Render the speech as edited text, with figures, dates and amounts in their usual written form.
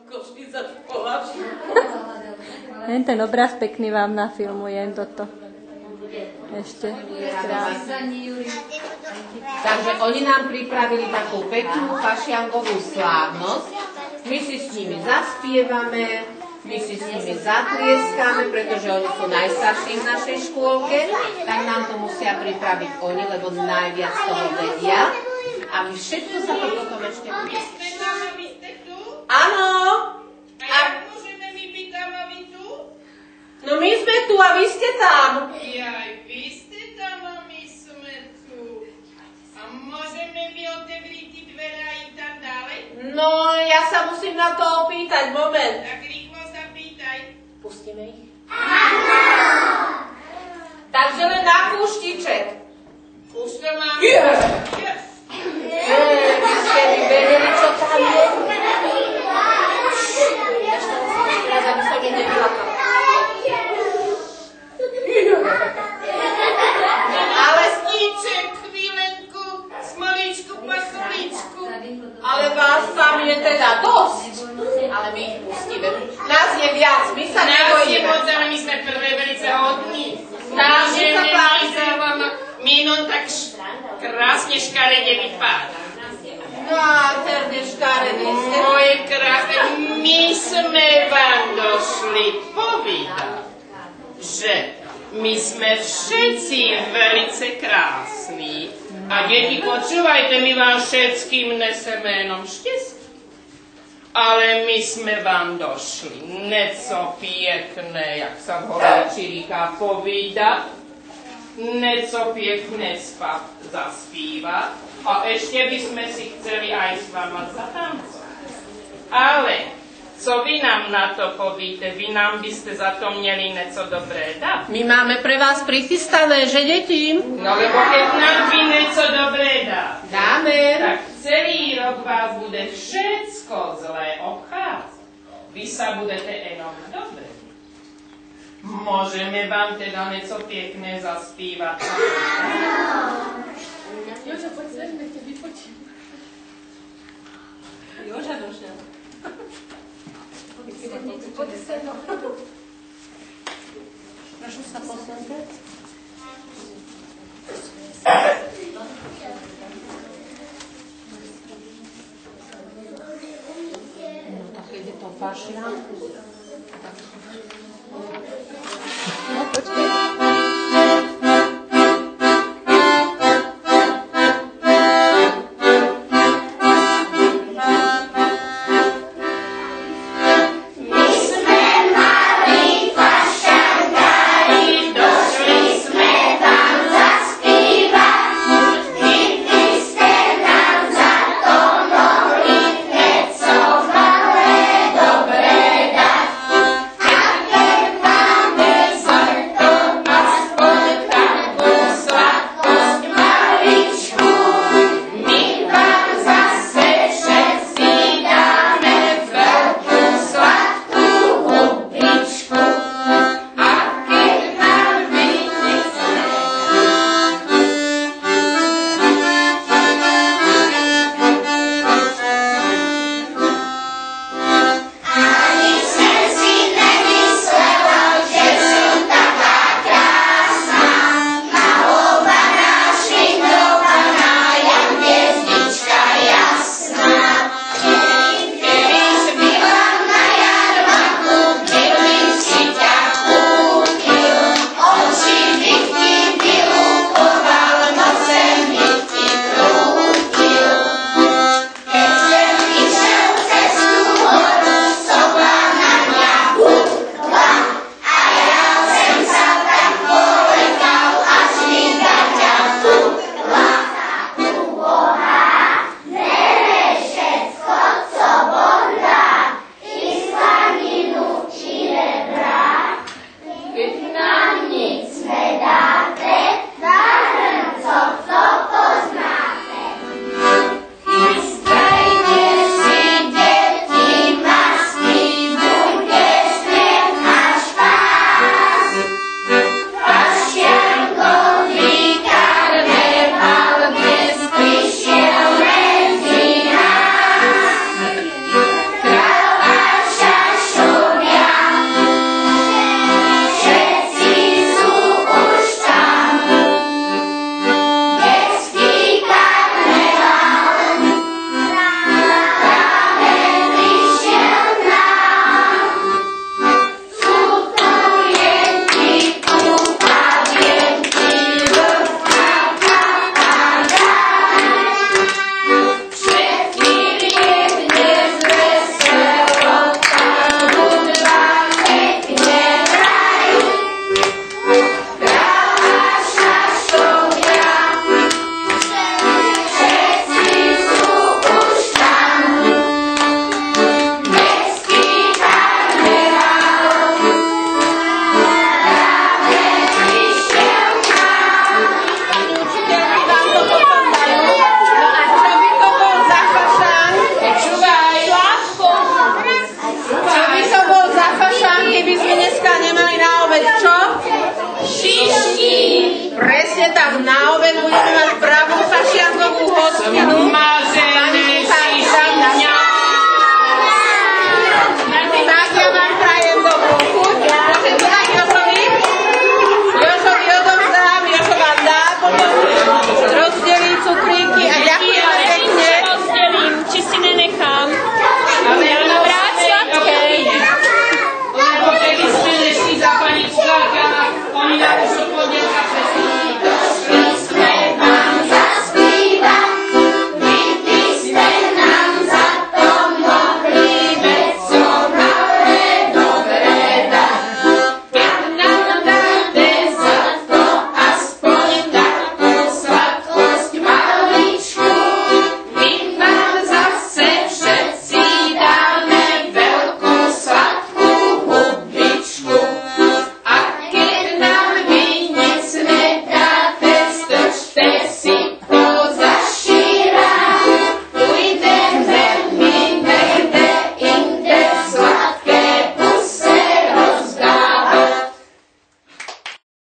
Košica školáčku. Len ten obraz pekný vám nafilmujem toto. Ešte krásne. Takže oni nám pripravili takú peknú fašiangovú slávnosť. My si s nimi zaspievame, my si s nimi zatlieskame, pretože oni sú najstarší v našej škôlke, tak nám to musia pripraviť oni, lebo najviac toho vedia. A my všetko sa to potom ešte bude. Áno. A jak môžeme my byť tam a vy tu? No my sme tu a vy ste tam. Jaj, vy ste tam a my sme tu. A môžeme my otevriť dvere a ísť tam ďalej? No, ja sa musím na to opýtať, moment. Tak rýchlo sa pýtaj. Pustíme ich? Takže len na kúštiček. Už to máme. Yes. Vy ste mi vedeli, čo tam je? Teraz, aby som ich nevylákala. Ale sníček, chvílenku, smoličku, pasoličku. Ale vás tam je teda dosť. Ale my ich pustíme. Nás je viac, my sa Nás je nebojíme. moc, ale my sme prvé velice hodní. Nám sa páči. My non tak krásne škarede vypáda. Nádherne škaredé ste. Moje krásne, my sme vám došli povedať, že my sme všetci velice krásni. A deti, počúvajte, my vám všetkým neseme jenom šťastie. Ale my sme vám došli neco piekné, jak sa v Horáči říká, povídať, neco piekné zaspívať a ešte by sme si chceli aj s vama zatancovať. Ale co vy nám na to povíte? Vy nám by ste za to měli neco dobré dať. My máme pre vás prichystané, že deti? No lebo keď nám vy neco dobré dá, Dáme. tak celý rok vás bude všetko zlé obchádzať. Vy sa budete jenom dobre. Môžeme vám teda neco pekné zaspívať. Joža, poď sem, nech te vypočím. Joža došiel. Poď sem. Prošu sa posunte. No tak ide to fašianku. No, počkej. Dobre dať. tak na obed budeme mať pravú fašiangovú hostinu. Maže